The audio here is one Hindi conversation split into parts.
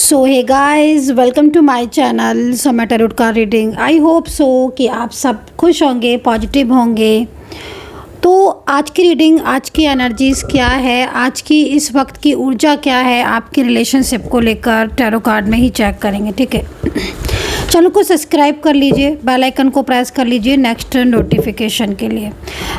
So hey guys, welcome to my channel Samay tarot card reading. I hope so कि आप सब खुश होंगे, पॉजिटिव होंगे। तो आज की रीडिंग, आज की एनर्जीज़ क्या है, आज की इस वक्त की ऊर्जा क्या है, आपकी रिलेशनशिप को लेकर टैरो कार्ड में ही चेक करेंगे। ठीक है, चैनल को सब्सक्राइब कर लीजिए, बेल आइकन को प्रेस कर लीजिए नेक्स्ट नोटिफिकेशन के लिए।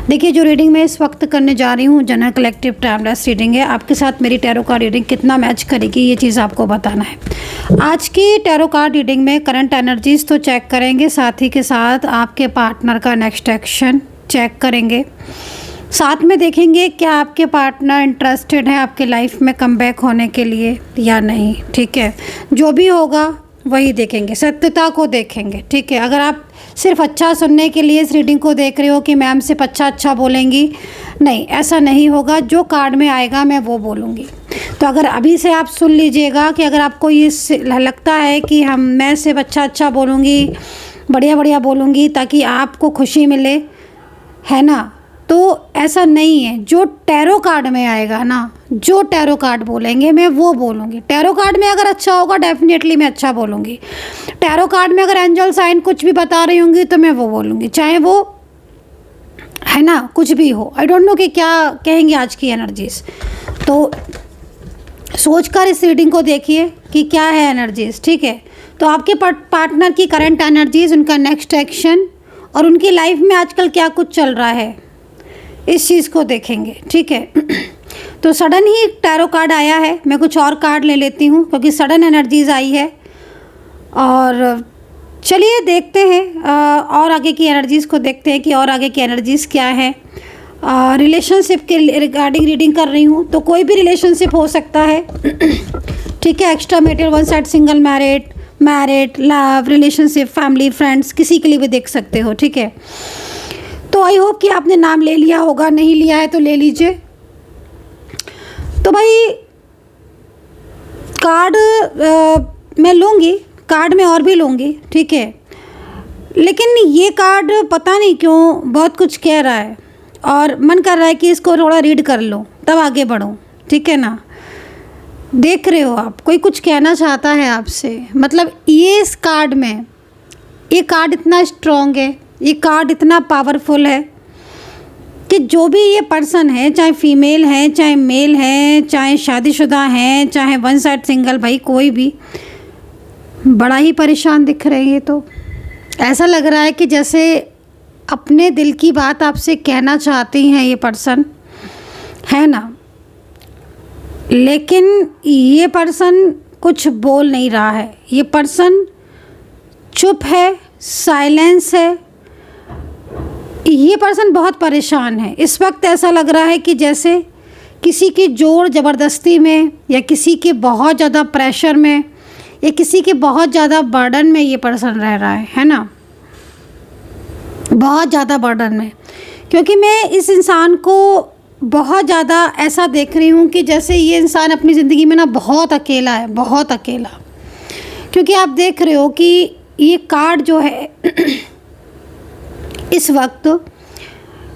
देखिए, जो रीडिंग मैं इस वक्त करने जा रही हूँ जनरल कलेक्टिव टाइमलेस रीडिंग है। आपके साथ मेरी टैरो कार्ड रीडिंग कितना मैच करेगी ये चीज़ आपको बताना है। आज की टैरो कार्ड रीडिंग में करंट एनर्जीज तो चेक करेंगे, साथ ही के साथ आपके पार्टनर का नेक्स्ट एक्शन चेक करेंगे। साथ में देखेंगे क्या आपके पार्टनर इंटरेस्टेड है आपके लाइफ में कमबैक होने के लिए या नहीं। ठीक है, जो भी होगा वही देखेंगे, सत्यता को देखेंगे। ठीक है, अगर आप सिर्फ अच्छा सुनने के लिए इस रीडिंग को देख रहे हो कि मैम सिर्फ अच्छा बोलेंगी, नहीं, ऐसा नहीं होगा। जो कार्ड में आएगा मैं वो बोलूँगी। तो अगर अभी से आप सुन लीजिएगा कि अगर आपको ये लगता है कि मैं सिर्फ अच्छा बोलूँगी, बढ़िया बोलूँगी ताकि आपको खुशी मिले, है ना, तो ऐसा नहीं है। जो टैरो कार्ड में आएगा ना, जो टैरो कार्ड बोलेंगे मैं वो बोलूँगी। टैरो कार्ड में अगर अच्छा होगा डेफिनेटली मैं अच्छा बोलूँगी। टैरो कार्ड में अगर एंजल साइन कुछ भी बता रही होंगी तो मैं वो बोलूँगी, चाहे वो, है ना, कुछ भी हो। आई डोंट नो कि क्या कहेंगे आज की एनर्जीज। तो सोचकर इस रीडिंग को देखिए कि क्या है एनर्जीज। ठीक है, तो आपके पार्टनर की करंट एनर्जीज, उनका नेक्स्ट एक्शन और उनकी लाइफ में आजकल क्या कुछ चल रहा है, इस चीज़ को देखेंगे। ठीक है, तो सडन ही टैरो कार्ड आया है। मैं कुछ और कार्ड ले लेती हूँ क्योंकि सडन एनर्जीज आई है। और चलिए देखते हैं और आगे की एनर्जीज़ को देखते हैं कि और आगे की एनर्जीज़ क्या है। रिलेशनशिप के रिगार्डिंग रीडिंग कर रही हूँ, तो कोई भी रिलेशनशिप हो सकता है। ठीक है, extra marital, one side single, married, love, relationship, family, friends, किसी के लिए भी देख सकते हो। ठीक है, तो आई होप कि आपने नाम ले लिया होगा, नहीं लिया है तो ले लीजिए। तो भाई कार्ड मैं लूँगी, कार्ड में और भी लूँगी। ठीक है, लेकिन ये कार्ड पता नहीं क्यों बहुत कुछ कह रहा है और मन कर रहा है कि इसको थोड़ा रीड कर लूँ तब आगे बढ़ूँ। ठीक है ना, देख रहे हो आप, कोई कुछ कहना चाहता है आपसे। मतलब ये इस कार्ड में, ये कार्ड इतना स्ट्रॉन्ग है, ये कार्ड इतना पावरफुल है कि जो भी ये पर्सन है, चाहे फीमेल है, चाहे मेल है, चाहे शादीशुदा हैं, चाहे वन साइड सिंगल, भाई कोई भी, बड़ा ही परेशान दिख रहे हैं। ये तो ऐसा लग रहा है कि जैसे अपने दिल की बात आपसे कहना चाहती हैं ये पर्सन, है ना, लेकिन ये पर्सन कुछ बोल नहीं रहा है। ये पर्सन चुप है, साइलेंस है। ये पर्सन बहुत परेशान है इस वक्त। ऐसा लग रहा है कि जैसे किसी की जोर ज़बरदस्ती में, या किसी के बहुत ज़्यादा प्रेशर में, या किसी के बहुत ज़्यादा बर्डन में ये पर्सन रह रहा है ना, बहुत ज़्यादा बर्डन में। क्योंकि मैं इस इंसान को बहुत ज़्यादा ऐसा देख रही हूँ कि जैसे ये इंसान अपनी ज़िंदगी में ना बहुत अकेला है, बहुत अकेला। क्योंकि आप देख रहे हो कि ये कार्ड जो है इस वक्त,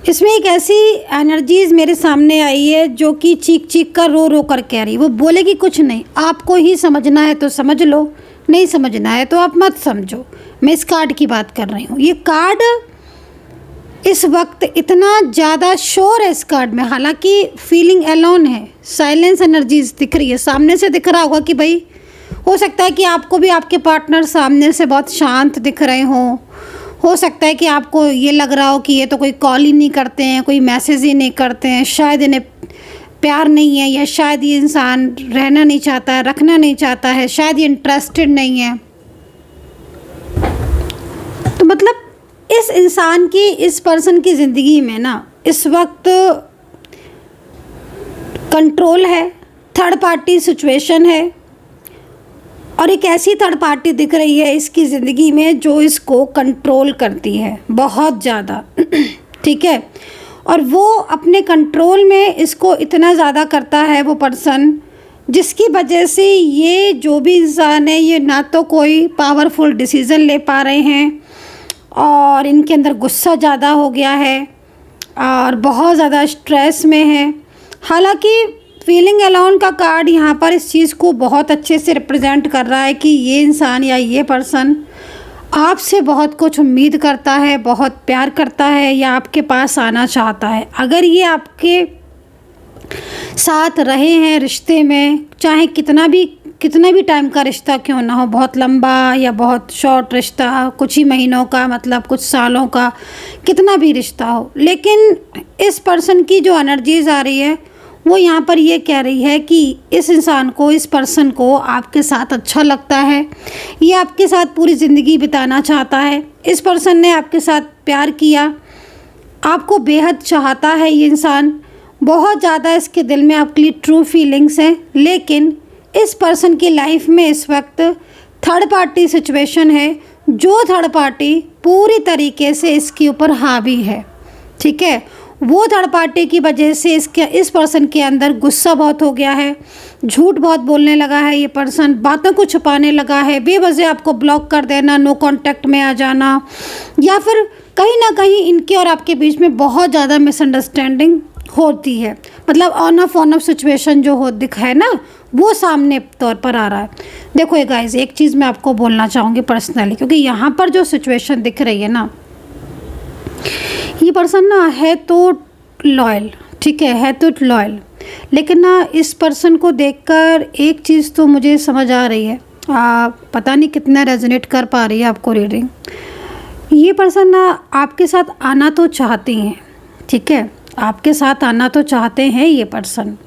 इसमें एक ऐसी एनर्जीज़ मेरे सामने आई है जो कि चीख कर रो कर कह रही। वो बोलेगी कुछ नहीं, आपको ही समझना है तो समझ लो, नहीं समझना है तो आप मत समझो। मैं इस कार्ड की बात कर रही हूँ। ये कार्ड इस वक्त इतना ज़्यादा शोर है इस कार्ड में, हालांकि फीलिंग अलोन है, साइलेंस एनर्जीज दिख रही है। सामने से दिख रहा होगा कि भाई, हो सकता है कि आपको भी आपके पार्टनर सामने से बहुत शांत दिख रहे हों। हो सकता है कि आपको ये लग रहा हो कि ये तो कोई कॉल ही नहीं करते हैं, कोई मैसेज ही नहीं करते हैं, शायद इन्हें प्यार नहीं है, या शायद ये इंसान रहना नहीं चाहता है, रखना नहीं चाहता है, शायद ये इंटरेस्टेड नहीं है। तो मतलब इस इंसान की, इस पर्सन की ज़िंदगी में ना इस वक्त कंट्रोल है, थर्ड पार्टी सिचुएशन है। और एक ऐसी थर्ड पार्टी दिख रही है इसकी ज़िंदगी में जो इसको कंट्रोल करती है बहुत ज़्यादा। ठीक है, और वो अपने कंट्रोल में इसको इतना ज़्यादा करता है वो पर्सन, जिसकी वजह से ये जो भी इंसान है ये ना तो कोई पावरफुल डिसीज़न ले पा रहे हैं, और इनके अंदर गुस्सा ज़्यादा हो गया है और बहुत ज़्यादा स्ट्रेस में है। हालांकि फीलिंग अलोन का कार्ड यहाँ पर इस चीज़ को बहुत अच्छे से रिप्रेजेंट कर रहा है कि ये इंसान या ये पर्सन आपसे बहुत कुछ उम्मीद करता है, बहुत प्यार करता है या आपके पास आना चाहता है। अगर ये आपके साथ रहे हैं रिश्ते में, चाहे कितना भी टाइम का रिश्ता क्यों ना हो, बहुत लंबा या बहुत शॉर्ट रिश्ता, कुछ ही महीनों का, मतलब कुछ सालों का, कितना भी रिश्ता हो, लेकिन इस पर्सन की जो एनर्जीज आ रही है वो यहाँ पर ये कह रही है कि इस इंसान को, इस पर्सन को आपके साथ अच्छा लगता है, ये आपके साथ पूरी ज़िंदगी बिताना चाहता है। इस पर्सन ने आपके साथ प्यार किया, आपको बेहद चाहता है ये इंसान, बहुत ज़्यादा इसके दिल में आपके लिए ट्रू फीलिंग्स हैं। लेकिन इस पर्सन की लाइफ में इस वक्त थर्ड पार्टी सिचुएशन है, जो थर्ड पार्टी पूरी तरीके से इसके ऊपर हावी है। ठीक है, वो थर्ड पार्टी की वजह से इस पर्सन के अंदर गुस्सा बहुत हो गया है, झूठ बहुत बोलने लगा है, ये पर्सन बातों को छुपाने लगा है, बेवजह आपको ब्लॉक कर देना, नो कांटेक्ट में आ जाना, या फिर कहीं ना कहीं इनके और आपके बीच में बहुत ज़्यादा मिसअंडरस्टैंडिंग होती है। मतलब ऑन ऑफ सिचुएशन जो हो दिखा है ना, वो सामने तौर पर आ रहा है। देखो ये गाइस, एक चीज़ मैं आपको बोलना चाहूँगी पर्सनली, क्योंकि यहाँ पर जो सिचुएशन दिख रही है ना, ये पर्सन ना है तो लॉयल, ठीक है तो लॉयल, लेकिन ना इस पर्सन को देखकर एक चीज़ तो मुझे समझ आ रही है, पता नहीं कितना रेजोनेट कर पा रही है आपको रीडिंग। ये पर्सन ना आपके साथ आना तो चाहते हैं, ठीक है, आपके साथ आना तो चाहते हैं ये पर्सन,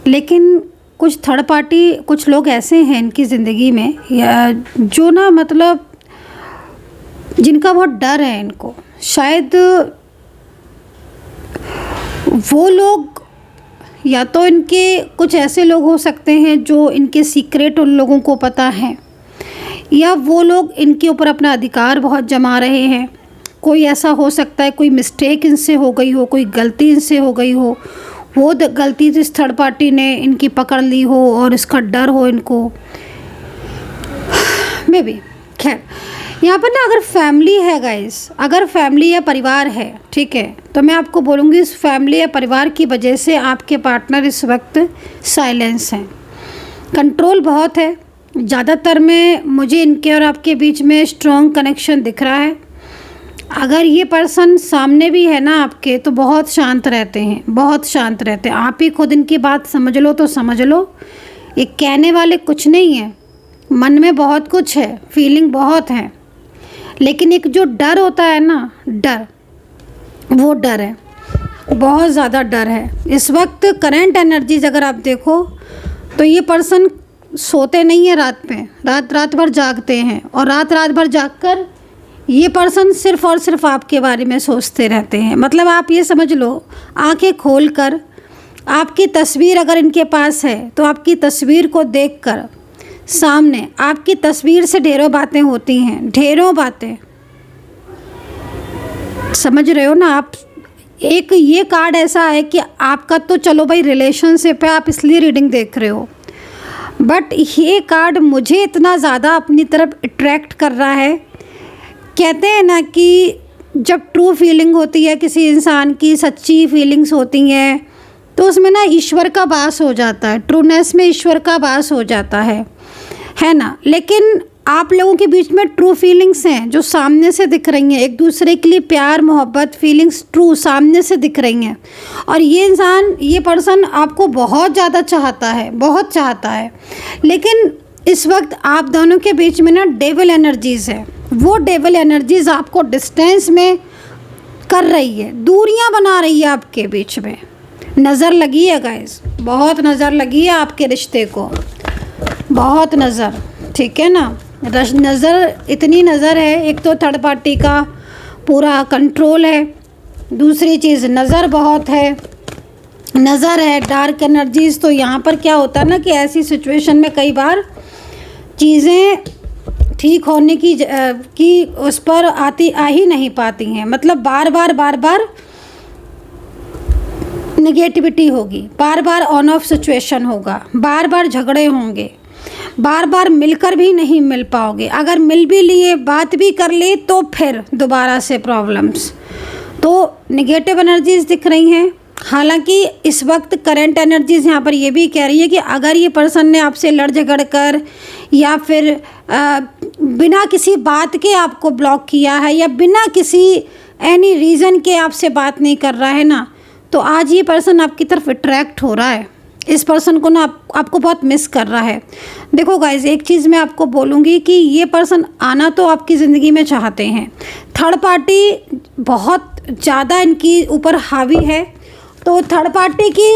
लेकिन कुछ थर्ड पार्टी, कुछ लोग ऐसे हैं इनकी ज़िंदगी में या जो ना मतलब जिनका बहुत डर है इनको। शायद वो लोग, या तो इनके कुछ ऐसे लोग हो सकते हैं जो इनके सीक्रेट उन लोगों को पता है, या वो लोग इनके ऊपर अपना अधिकार बहुत जमा रहे हैं। कोई ऐसा हो सकता है, कोई मिस्टेक इनसे हो गई हो, कोई गलती इनसे हो गई हो, वो गलती इस थर्ड पार्टी ने इनकी पकड़ ली हो और इसका डर हो इनको, मे बी। खैर, यहाँ पर ना अगर फैमिली है गाइस, अगर फैमिली या परिवार है, ठीक है, तो मैं आपको बोलूँगी इस फैमिली या परिवार की वजह से आपके पार्टनर इस वक्त साइलेंस हैं, कंट्रोल बहुत है। ज़्यादातर में मुझे इनके और आपके बीच में स्ट्रॉन्ग कनेक्शन दिख रहा है। अगर ये पर्सन सामने भी है ना आपके, तो बहुत शांत रहते हैं, बहुत शांत रहते हैं। आप ही खुद इनकी बात समझ लो तो समझ लो, ये कहने वाले कुछ नहीं है, मन में बहुत कुछ है, फीलिंग बहुत है, लेकिन एक जो डर होता है ना, डर, वो डर है, बहुत ज़्यादा डर है। इस वक्त करंट एनर्जीज अगर आप देखो तो ये पर्सन सोते नहीं है रात में, रात भर जागते हैं, और रात भर जागकर ये पर्सन सिर्फ़ और सिर्फ आपके बारे में सोचते रहते हैं। मतलब आप ये समझ लो, आंखें खोलकर आपकी तस्वीर अगर इनके पास है तो आपकी तस्वीर को देखकर सामने आपकी तस्वीर से ढेरों बातें होती हैं, ढेरों बातें, समझ रहे हो ना आप। एक ये कार्ड ऐसा है कि आपका तो चलो भाई रिलेशनशिप है, आप इसलिए रीडिंग देख रहे हो, बट ये कार्ड मुझे इतना ज़्यादा अपनी तरफ अट्रैक्ट कर रहा है। कहते हैं ना कि जब ट्रू फीलिंग होती है किसी इंसान की, सच्ची फीलिंग्स होती हैं, तो उसमें ना ईश्वर का वास हो जाता है, ट्रूनेस में ईश्वर का वास हो जाता है ना। लेकिन आप लोगों के बीच में ट्रू फीलिंग्स हैं जो सामने से दिख रही हैं, एक दूसरे के लिए प्यार मोहब्बत फीलिंग्स ट्रू सामने से दिख रही हैं, और ये इंसान, ये पर्सन आपको बहुत ज़्यादा चाहता है, बहुत चाहता है। लेकिन इस वक्त आप दोनों के बीच में ना डेविल एनर्जीज़ है, वो डेविल एनर्जीज़ आपको डिस्टेंस में कर रही है, दूरियां बना रही है आपके बीच में। नज़र लगी है गाइस, बहुत नज़र लगी है आपके रिश्ते को, बहुत नज़र, ठीक है ना। नज़र, इतनी नज़र है, एक तो थर्ड पार्टी का पूरा कंट्रोल है, दूसरी चीज़ नज़र बहुत है, नज़र है, डार्क एनर्जीज़। तो यहाँ पर क्या होता है ना कि ऐसी सिचुएशन में कई बार चीज़ें ठीक होने की उस पर आ ही नहीं पाती हैं। मतलब बार बार नेगेटिविटी होगी, बार बार ऑन ऑफ सिचुएशन होगा, बार बार झगड़े होंगे, बार बार मिलकर भी नहीं मिल पाओगे, अगर मिल भी लिए, बात भी कर ली, तो फिर दोबारा से प्रॉब्लम्स। तो नेगेटिव एनर्जीज दिख रही हैं, हालांकि इस वक्त करंट एनर्जीज यहाँ पर ये भी कह रही है कि अगर ये पर्सन ने आपसे लड़ झगड़ कर या फिर बिना किसी बात के आपको ब्लॉक किया है या बिना किसी एनी रीज़न के आपसे बात नहीं कर रहा है ना, तो आज ये पर्सन आपकी तरफ अट्रैक्ट हो रहा है। इस पर्सन को ना आपको बहुत मिस कर रहा है। देखो गाइज, एक चीज़ मैं आपको बोलूँगी कि ये पर्सन आना तो आपकी ज़िंदगी में चाहते हैं। थर्ड पार्टी बहुत ज़्यादा इनकी ऊपर हावी है, तो थर्ड पार्टी की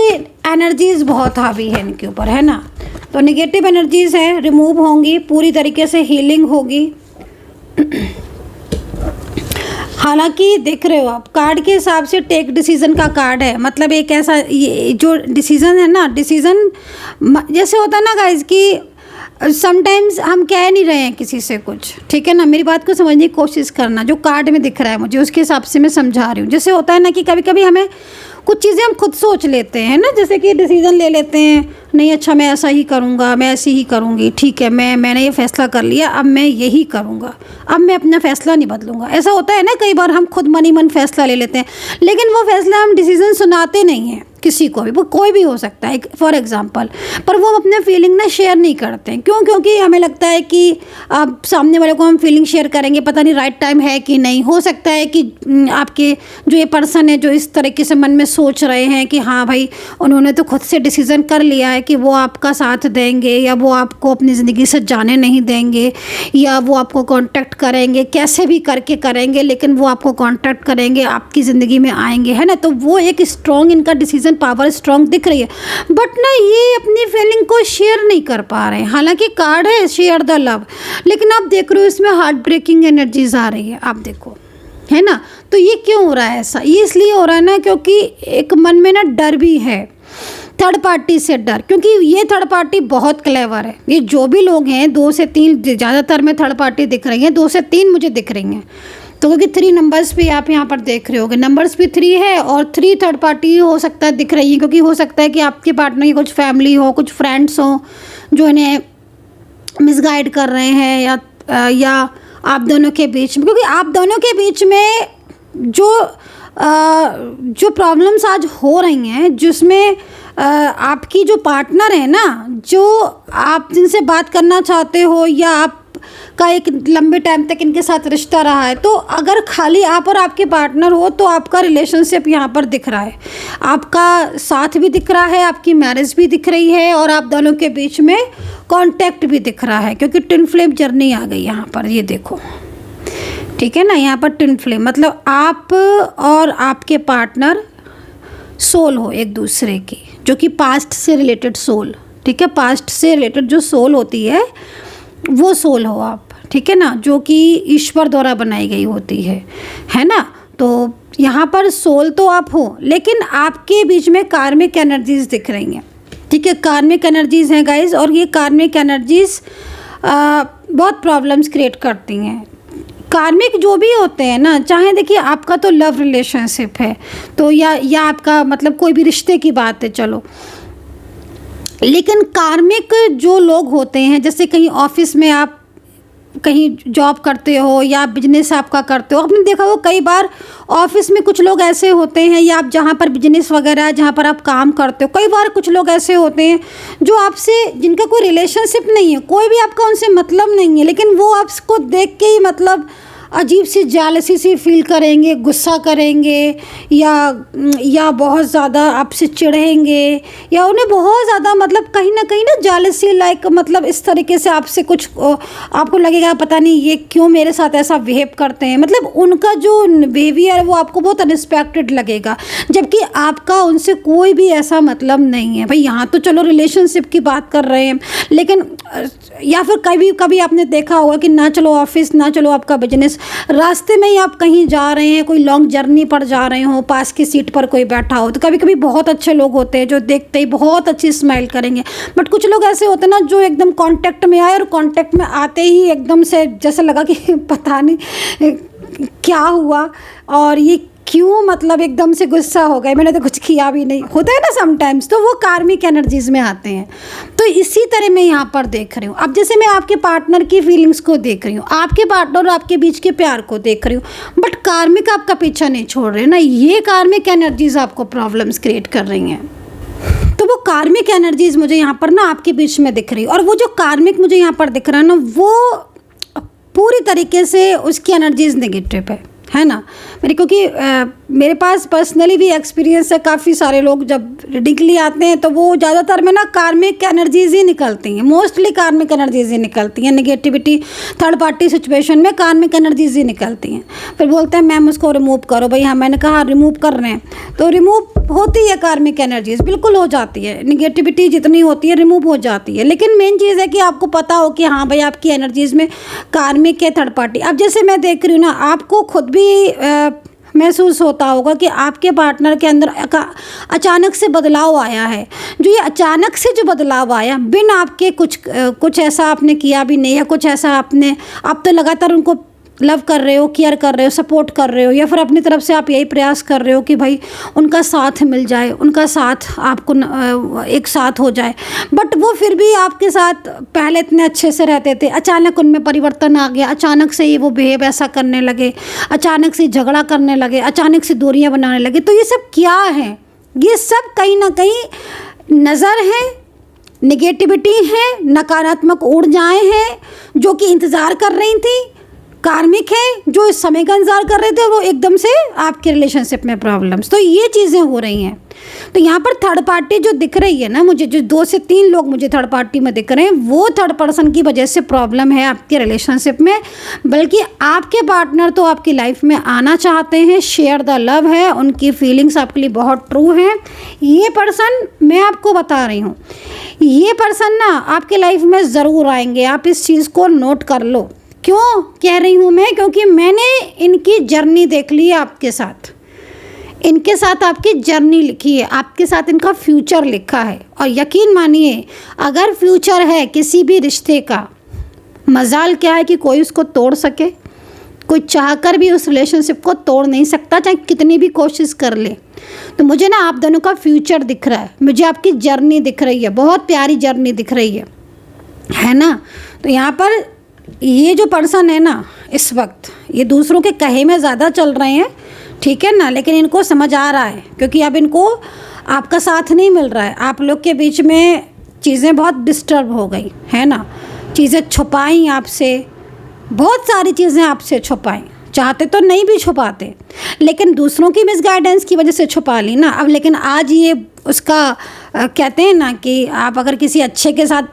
एनर्जीज़ बहुत हावी है इनके ऊपर, है ना। तो नेगेटिव एनर्जीज़ है रिमूव होंगी, पूरी तरीके से हीलिंग होगी। हालांकि देख रहे हो आप कार्ड के हिसाब से टेक डिसीजन का कार्ड है, मतलब एक ऐसा ये जो डिसीजन है ना, डिसीजन जैसे होता है ना गाइज कि समटाइम्स हम कह नहीं रहे हैं किसी से कुछ, ठीक है ना। मेरी बात को समझने की कोशिश करना, जो कार्ड में दिख रहा है मुझे उसके हिसाब से मैं समझा रही हूँ। जैसे होता है ना कि कभी कभी हमें कुछ चीज़ें हम खुद सोच लेते हैं ना, जैसे कि डिसीज़न ले लेते हैं, नहीं अच्छा मैं ऐसा ही करूँगा, मैं ऐसी ही करूँगी, ठीक है मैंने ये फ़ैसला कर लिया, अब मैं यही करूँगा, अब मैं अपना फ़ैसला नहीं बदलूँगा। ऐसा होता है ना, कई बार हम खुद मन ही मन फ़ैसला ले लेते हैं, लेकिन वो फ़ैसला हम डिसीज़न सुनाते नहीं हैं किसी को भी, वो कोई भी हो सकता है फॉर एग्जांपल, पर वो अपने फीलिंग ना शेयर नहीं करते हैं। क्यों? क्योंकि हमें लगता है कि अब सामने वाले को हम फीलिंग शेयर करेंगे, पता नहीं राइट टाइम है कि नहीं। हो सकता है कि आपके जो ये पर्सन है जो इस तरीके से मन में सोच रहे हैं कि हाँ भाई उन्होंने तो खुद से डिसीज़न कर लिया है कि वो आपका साथ देंगे या वो आपको अपनी ज़िंदगी से जाने नहीं देंगे या वो आपको कांटेक्ट करेंगे, कैसे भी करके करेंगे, लेकिन वो आपको कांटेक्ट करेंगे, आपकी ज़िंदगी में आएंगे, है ना। तो वो एक स्ट्रॉन्ग इनका डिसीज़न पावर स्ट्रॉन्ग दिख रही है, बट ना ये अपनी फीलिंग को शेयर नहीं कर पा रहे हैं। हालांकि कार्ड है शेयर द लव, लेकिन आप देख रहे हो इसमें हार्ट ब्रेकिंग एनर्जीज आ रही है, आप देखो, है ना। तो ये क्यों हो रहा है ऐसा? ये इसलिए हो रहा है ना क्योंकि एक मन में ना डर भी है, थर्ड पार्टी से डर, क्योंकि ये थर्ड पार्टी बहुत क्लेवर है। ये जो भी लोग हैं 2 से 3, ज़्यादातर में थर्ड पार्टी दिख रही हैं, 2 से 3 मुझे दिख रही हैं। तो क्योंकि 3 नंबर्स भी आप यहाँ पर देख रहे होगे, नंबर्स भी 3 है और 3 थर्ड पार्टी हो सकता है दिख रही है, क्योंकि हो सकता है कि आपके पार्टनर की कुछ फैमिली हो, कुछ फ्रेंड्स हो जो इन्हें मिसगाइड कर रहे हैं या आप दोनों के बीच में, क्योंकि आप दोनों के बीच में जो प्रॉब्लम्स आज हो रही हैं, जिसमें आपकी जो पार्टनर है ना, जो आप जिनसे बात करना चाहते हो या आप का एक लंबे टाइम तक इनके साथ रिश्ता रहा है, तो अगर खाली आप और आपके पार्टनर हो तो आपका रिलेशनशिप यहाँ पर दिख रहा है, आपका साथ भी दिख रहा है, आपकी मैरिज भी दिख रही है और आप दोनों के बीच में कांटेक्ट भी दिख रहा है, क्योंकि ट्विन फ्लेम जर्नी आ गई यहाँ पर, ये देखो, ठीक है ना। यहाँ पर ट्विन फ्लेम मतलब आप और आपके पार्टनर सोल हो एक दूसरे की, जो कि पास्ट से रिलेटेड सोल, ठीक है, पास्ट से रिलेटेड जो सोल होती है वो सोल हो आप, ठीक है ना, जो कि ईश्वर द्वारा बनाई गई होती है ना। तो यहाँ पर सोल तो आप हो, लेकिन आपके बीच में कार्मिक एनर्जीज दिख रही हैं, ठीक है, कार्मिक एनर्जीज हैं गाइज, और ये कार्मिक एनर्जीज बहुत प्रॉब्लम्स क्रिएट करती हैं। कार्मिक जो भी होते हैं ना, चाहे देखिए आपका तो लव रिलेशनशिप है तो या आपका मतलब कोई भी रिश्ते की बात है, चलो, लेकिन कार्मिक जो लोग होते हैं, जैसे कहीं ऑफिस में आप कहीं जॉब करते हो या बिजनेस आपका करते हो, आपने देखा हो कई बार ऑफिस में कुछ लोग ऐसे होते हैं, या आप जहाँ पर बिजनेस वगैरह जहाँ पर आप काम करते हो, कई बार कुछ लोग ऐसे होते हैं जो आपसे, जिनका कोई रिलेशनशिप नहीं है, कोई भी आपका उनसे मतलब नहीं है, लेकिन वो आपको देख के ही मतलब अजीब सी जेलसी सी फील करेंगे, गुस्सा करेंगे या बहुत ज़्यादा आपसे चिढ़ेंगे, या उन्हें बहुत ज़्यादा मतलब कहीं ना जेलसी लाइक मतलब इस तरीके से आपसे कुछ आपको लगेगा पता नहीं ये क्यों मेरे साथ ऐसा बिहेव करते हैं, मतलब उनका जो बिहेवियर है वो आपको बहुत अनएक्सपेक्टेड लगेगा, जबकि आपका उनसे कोई भी ऐसा मतलब नहीं है। भाई यहाँ तो चलो रिलेशनशिप की बात कर रहे हैं, लेकिन या फिर कभी आपने देखा होगा कि ना चलो ऑफिस, ना चलो आपका बिजनेस, रास्ते में ही आप कहीं जा रहे हैं, कोई लॉन्ग जर्नी पर जा रहे हो, पास की सीट पर कोई बैठा हो, तो कभी कभी बहुत अच्छे लोग होते हैं जो देखते ही बहुत अच्छी स्माइल करेंगे, बट कुछ लोग ऐसे होते हैं ना जो एकदम कांटेक्ट में आए और कांटेक्ट में आते ही एकदम से जैसे लगा कि पता नहीं क्या हुआ और ये क्यों मतलब एकदम से गुस्सा हो गए, मैंने तो कुछ किया भी नहीं, होता है ना समटाइम्स, तो वो कार्मिक एनर्जीज में आते हैं। तो इसी तरह मैं यहाँ पर देख रही हूँ। अब जैसे मैं आपके पार्टनर की फीलिंग्स को देख रही हूँ, आपके पार्टनर और आपके बीच के प्यार को देख रही हूँ, बट कार्मिक आपका पीछा नहीं छोड़ रहे ना, ये कार्मिक एनर्जीज आपको प्रॉब्लम्स क्रिएट कर रही हैं। तो वो कार्मिक एनर्जीज मुझे यहाँ पर ना आपके बीच में दिख रही है, और वो जो कार्मिक मुझे यहाँ पर दिख रहा है ना, वो पूरी तरीके से उसकी एनर्जीज नेगेटिव है ना मेरे, क्योंकि मेरे पास पर्सनली भी एक्सपीरियंस है। काफ़ी सारे लोग जब रीडिंग के लिए आते हैं तो वो ज़्यादातर में ना कार्मिक एनर्जीज ही निकलती हैं, मोस्टली कार्मिक एनर्जीज ही निकलती हैं। नेगेटिविटी थर्ड पार्टी सिचुएशन में कार्मिक एनर्जीज ही निकलती हैं। फिर बोलते हैं मैम उसको रिमूव करो। भाई हाँ, मैंने कहा रिमूव कर रहे हैं, तो रिमूव होती है कार्मिक एनर्जीज, बिल्कुल हो जाती है। निगेटिविटी जितनी होती है रिमूव हो जाती है, लेकिन मेन चीज़ है कि आपको पता हो कि हाँ भाई आपकी एनर्जीज में कार्मिक है थर्ड पार्टी। अब जैसे मैं देख रही हूँ ना, आपको खुद भी महसूस होता होगा कि आपके पार्टनर के अंदर अचानक से बदलाव आया है। जो ये अचानक से जो बदलाव आया, बिन आपके कुछ ऐसा आपने किया भी नहीं है, कुछ ऐसा आप तो लगातार उनको लव कर रहे हो, केयर कर रहे हो, सपोर्ट कर रहे हो, या फिर अपनी तरफ से आप यही प्रयास कर रहे हो कि भाई उनका साथ मिल जाए, उनका साथ आपको एक साथ हो जाए। बट वो फिर भी आपके साथ पहले इतने अच्छे से रहते थे, अचानक उनमें परिवर्तन आ गया, अचानक से ही वो बिहेव ऐसा करने लगे, अचानक से झगड़ा करने लगे, अचानक से दूरियां बनाने लगे। तो ये सब क्या है? ये सब कहीं ना कहीं नज़र है, निगेटिविटी है, नकारात्मक ऊर्जाएं हैं जो कि इंतज़ार कर रही थी। कार्मिक है जो इस समय का इंतजार कर रहे थे, वो एकदम से आपके रिलेशनशिप में प्रॉब्लम्स, तो ये चीज़ें हो रही हैं। तो यहाँ पर थर्ड पार्टी जो दिख रही है ना मुझे, जो 2 से 3 लोग मुझे थर्ड पार्टी में दिख रहे हैं, वो थर्ड पर्सन की वजह से प्रॉब्लम है आपके रिलेशनशिप में। बल्कि आपके पार्टनर तो आपकी लाइफ में आना चाहते हैं, शेयर द लव है, उनकी फीलिंग्स आपके लिए बहुत ट्रू हैं। ये पर्सन, मैं आपको बता रही हूँ, ये पर्सन ना आपके लाइफ में ज़रूर आएंगे। आप इस चीज़ को नोट कर लो। क्यों कह रही हूँ मैं? क्योंकि मैंने इनकी जर्नी देख ली है आपके साथ, इनके साथ आपकी जर्नी लिखी है, आपके साथ इनका फ्यूचर लिखा है। और यकीन मानिए, अगर फ्यूचर है किसी भी रिश्ते का, मजाल क्या है कि कोई उसको तोड़ सके। कोई चाहकर भी उस रिलेशनशिप को तोड़ नहीं सकता, चाहे कितनी भी कोशिश कर ले। तो मुझे ना आप दोनों का फ्यूचर दिख रहा है, मुझे आपकी जर्नी दिख रही है, बहुत प्यारी जर्नी दिख रही है ना। तो यहाँ पर ये जो पर्सन है ना, इस वक्त ये दूसरों के कहे में ज़्यादा चल रहे हैं, ठीक है ना, लेकिन इनको समझ आ रहा है, क्योंकि अब इनको आपका साथ नहीं मिल रहा है। आप लोग के बीच में चीज़ें बहुत डिस्टर्ब हो गई है ना, चीज़ें छुपाई आपसे, बहुत सारी चीज़ें आपसे छुपाई, चाहते तो नहीं भी छुपाते, लेकिन दूसरों की मिसगाइडेंस की वजह से छुपा ली ना। अब लेकिन आज ये उसका कहते हैं ना कि आप अगर किसी अच्छे के साथ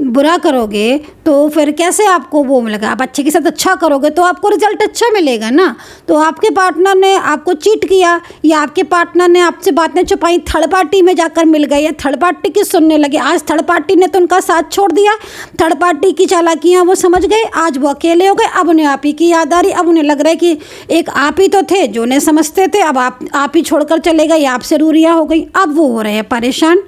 बुरा करोगे तो फिर कैसे आपको वो मिलेगा। आप अच्छे के साथ अच्छा करोगे तो आपको रिजल्ट अच्छा मिलेगा ना। तो आपके पार्टनर ने आपको चीट किया, या आपके पार्टनर ने आपसे बातें छुपाई, थर्ड पार्टी में जाकर मिल गए, या थर्ड पार्टी की सुनने लगे। आज थर्ड पार्टी ने तो उनका साथ छोड़ दिया, थर्ड पार्टी की चालाकियाँ वो समझ गए, आज वो अकेले हो गए। अब उन्हें आप ही की याद आ रही, अब उन्हें लग रहा है कि एक आप ही तो थे जो उन्हें समझते थे, अब आप ही छोड़कर चले गए, आपसे दूरियाँ हो गई। अब वो हो रहे हैं परेशान,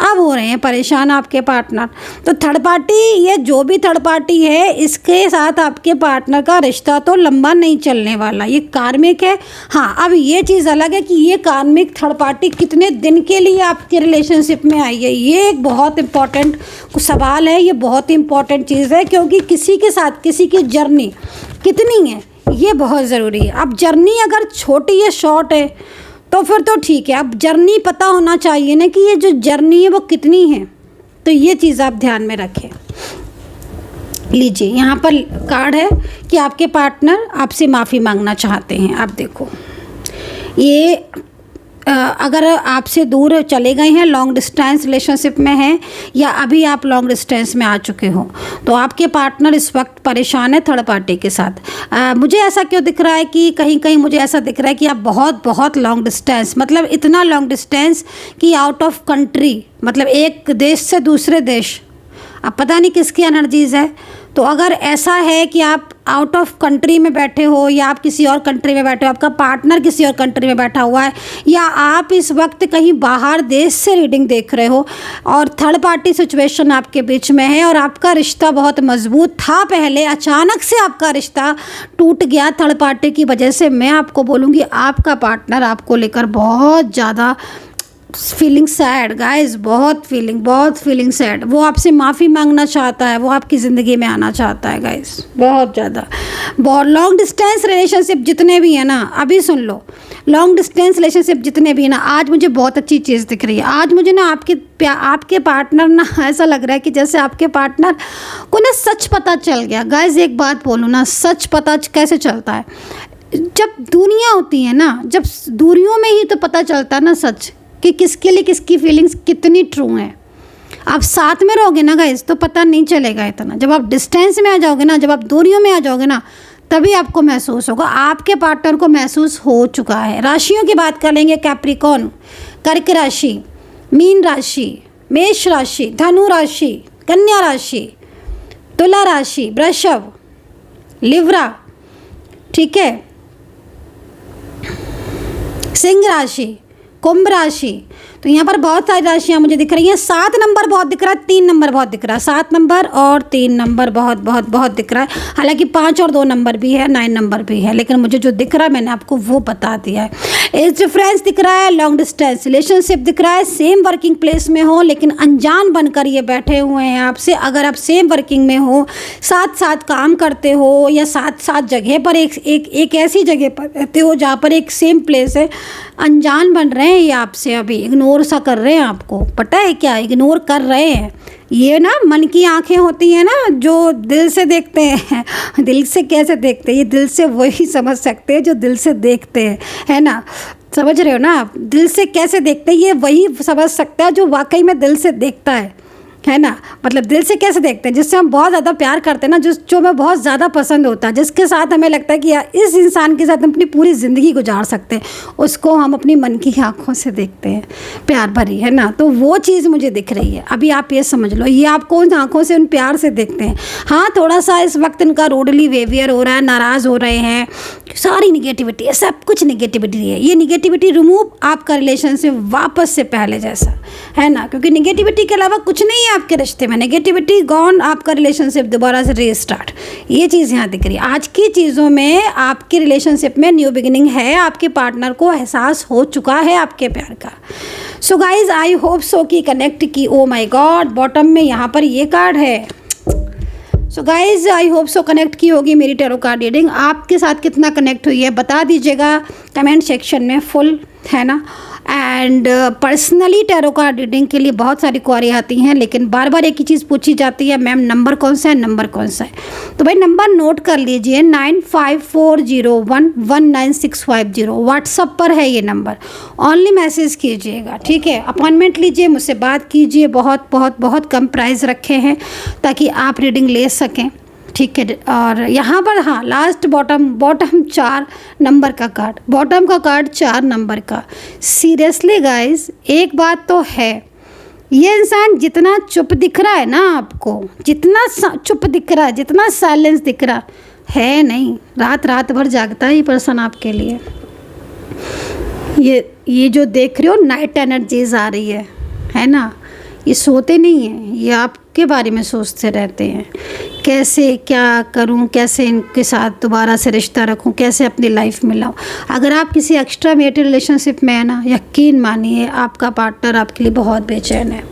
अब हो रहे हैं परेशान आपके पार्टनर। तो थर्ड पार्टी, ये जो भी थर्ड पार्टी है, इसके साथ आपके पार्टनर का रिश्ता तो लंबा नहीं चलने वाला, ये कार्मिक है। हाँ, अब ये चीज़ अलग है कि ये कार्मिक थर्ड पार्टी कितने दिन के लिए आपके रिलेशनशिप में आई है। ये एक बहुत इम्पॉर्टेंट सवाल है, ये बहुत इम्पॉर्टेंट चीज़ है, क्योंकि किसी के साथ किसी की जर्नी कितनी है ये बहुत ज़रूरी है। अब जर्नी अगर छोटी या शॉर्ट है तो फिर तो ठीक है, अब जर्नी पता होना चाहिए ना कि ये जो जर्नी है वो कितनी है। तो ये चीज़ आप ध्यान में रखें। लीजिए, यहाँ पर कार्ड है कि आपके पार्टनर आपसे माफ़ी मांगना चाहते हैं। आप देखो, ये अगर आपसे दूर चले गए हैं, लॉन्ग डिस्टेंस रिलेशनशिप में हैं, या अभी आप लॉन्ग डिस्टेंस में आ चुके हो, तो आपके पार्टनर इस वक्त परेशान है थर्ड पार्टी के साथ। मुझे ऐसा क्यों दिख रहा है कि कहीं कहीं मुझे ऐसा दिख रहा है कि आप बहुत बहुत लॉन्ग डिस्टेंस, मतलब इतना लॉन्ग डिस्टेंस कि आउट ऑफ कंट्री, मतलब एक देश से दूसरे देश, अब पता नहीं किसकी एनर्जीज़ है। तो अगर ऐसा है कि आप आउट ऑफ कंट्री में बैठे हो या आप किसी और कंट्री में बैठे हो, आपका पार्टनर किसी और कंट्री में बैठा हुआ है, या आप इस वक्त कहीं बाहर देश से रीडिंग देख रहे हो और थर्ड पार्टी सिचुएशन आपके बीच में है और आपका रिश्ता बहुत मजबूत था पहले, अचानक से आपका रिश्ता टूट गया थर्ड पार्टी की वजह से। मैं आपको बोलूँगी आपका पार्टनर आपको लेकर बहुत ज़्यादा फीलिंग सैड गाइस, बहुत फीलिंग सैड। वो आपसे माफ़ी मांगना चाहता है, वो आपकी ज़िंदगी में आना चाहता है गाइस, बहुत ज़्यादा। बहुत लॉन्ग डिस्टेंस रिलेशनशिप जितने भी हैं ना, अभी सुन लो, लॉन्ग डिस्टेंस रिलेशनशिप जितने भी हैं ना, आज मुझे बहुत अच्छी चीज़ दिख रही है। आज मुझे ना आपके पार्टनर ना ऐसा लग रहा है कि जैसे आपके पार्टनर को ना सच पता चल गया। गाइस एक बात बोलूँ ना, सच पता कैसे चलता है? जब दूरियाँ होती हैं ना, जब दूरियों में ही तो पता चलता है ना सच, कि किसके लिए किसकी फीलिंग्स कितनी ट्रू हैं। आप साथ में रहोगे ना गाइस तो पता नहीं चलेगा इतना। जब आप डिस्टेंस में आ जाओगे ना, जब आप दूरियों में आ जाओगे ना, तभी आपको महसूस होगा। आपके पार्टनर को महसूस हो चुका है। राशियों की बात कर लेंगे, कैप्रिकॉर्न, कर्क राशि, मीन राशि, मेष राशि, धनु राशि, कन्या राशि, तुला राशि, वृषभ, लिब्रा, ठीक है, सिंह राशि, कुंभ राशि। तो यहाँ पर बहुत सारी राशियाँ मुझे दिख रही हैं। 7 नंबर बहुत दिख रहा है, 3 नंबर बहुत दिख रहा है। 7 नंबर और 3 नंबर बहुत बहुत बहुत दिख रहा है। हालांकि 5 और 2 नंबर भी है, 9 नंबर भी है, लेकिन मुझे जो दिख रहा है मैंने आपको वो बता दिया है। एज डिफरेंस दिख रहा है, लॉन्ग डिस्टेंस रिलेशनशिप दिख रहा है, सेम वर्किंग प्लेस में हो लेकिन अनजान बनकर ये बैठे हुए हैं आपसे। अगर आप सेम वर्किंग में हो, साथ साथ काम करते हो, या साथ साथ जगह पर एक ऐसी जगह पर रहते हो जहाँ पर एक सेम प्लेस है, अनजान बन रहे हैं ये आपसे, अभी इग्नोर सा कर रहे हैं आपको। पता है क्या इग्नोर कर रहे हैं? ये ना मन की आंखें होती हैं ना, जो दिल से देखते हैं। दिल से कैसे देखते हैं? ये दिल से वही समझ सकते हैं जो दिल से देखते हैं, है ना? समझ रहे हो ना आप? दिल से कैसे देखते हैं ये वही समझ सकता है जो वाकई में दिल से देखता है ना? मतलब दिल से कैसे देखते हैं? जिससे हम बहुत ज़्यादा प्यार करते हैं ना, जो हमें बहुत ज़्यादा पसंद होता है, जिसके साथ हमें लगता है कि यार इस इंसान के साथ हम अपनी पूरी ज़िंदगी गुजार सकते हैं, उसको हम अपनी मन की आंखों से देखते हैं, प्यार भरी, है ना? तो वो चीज़ मुझे दिख रही है। अभी आप ये समझ लो, ये आपको उन आंखों से उन प्यार से देखते हैं। हाँ, थोड़ा सा इस वक्त इनका रूडली बिहेवियर हो रहा है, नाराज़ हो रहे हैं, सारी निगेटिविटी है, सब कुछ निगेटिविटी है। ये निगेटिविटी रिमूव आपका रिलेशन से वापस से पहले जैसा, है ना? क्योंकि निगेटिविटी के अलावा कुछ नहीं है आपके रिश्ते में। नेगेटिविटी गॉन, आपका रिलेशनशिप दोबारा से रीस्टार्ट, ये चीज़ यहाँ दिख रही है। आज की चीज़ों में आपके रिलेशनशिप में न्यू बिगिनिंग है। आपके पार्टनर को एहसास हो चुका है आपके प्यार का। So guys I hope so कि कनेक्ट की। ओ माय गॉड, बॉटम में यहाँ पर ये कार्ड है। So guys I hope so connect की होगी मेरी टैरो कार्ड रीडिंग। आपके साथ कितना कनेक्ट हुई है बता दीजिएगा कमेंट सेक्शन में, फुल, है ना? And personally tarot card reading के लिए बहुत सारी क्वेरी आती हैं, लेकिन बार बार एक ही चीज़ पूछी जाती है, मैम नंबर कौन सा है, नंबर कौन सा है? तो भाई नंबर नोट कर लीजिए, 9540119650। व्हाट्सअप पर है ये नंबर, ओनली मैसेज कीजिएगा, ठीक है? अपॉइंटमेंट लीजिए, मुझसे बात कीजिए। बहुत बहुत बहुत कम प्राइस रखे हैं ताकि आप रीडिंग ले सकें, ठीक है? और यहाँ पर हाँ, लास्ट बॉटम 4 नंबर का कार्ड, बॉटम का कार्ड 4 नंबर का। सीरियसली गाइस एक बात तो है, ये इंसान जितना चुप दिख रहा है ना आपको, जितना चुप दिख रहा है, जितना साइलेंस दिख रहा है नहीं, रात भर जागता है ये पर्सन आपके लिए। ये जो देख रहे हो नाइट एनर्जीज आ रही है ना? ये सोते नहीं हैं, ये आपके बारे में सोचते रहते हैं, कैसे क्या करूं, कैसे इनके साथ दोबारा से रिश्ता रखूं, कैसे अपनी लाइफ में लाऊं। अगर आप किसी एक्स्ट्रा मैरिटल रिलेशनशिप में है ना, यकीन मानिए आपका पार्टनर आपके लिए बहुत बेचैन है।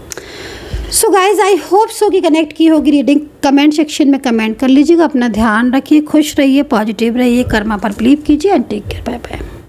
So guys I hope so कि कनेक्ट की होगी रीडिंग। कमेंट सेक्शन में कमेंट कर लीजिएगा। अपना ध्यान रखिए, खुश रहिए, पॉजिटिव रहिए, कर्मा पर बिलीव कीजिए and take care. Bye bye.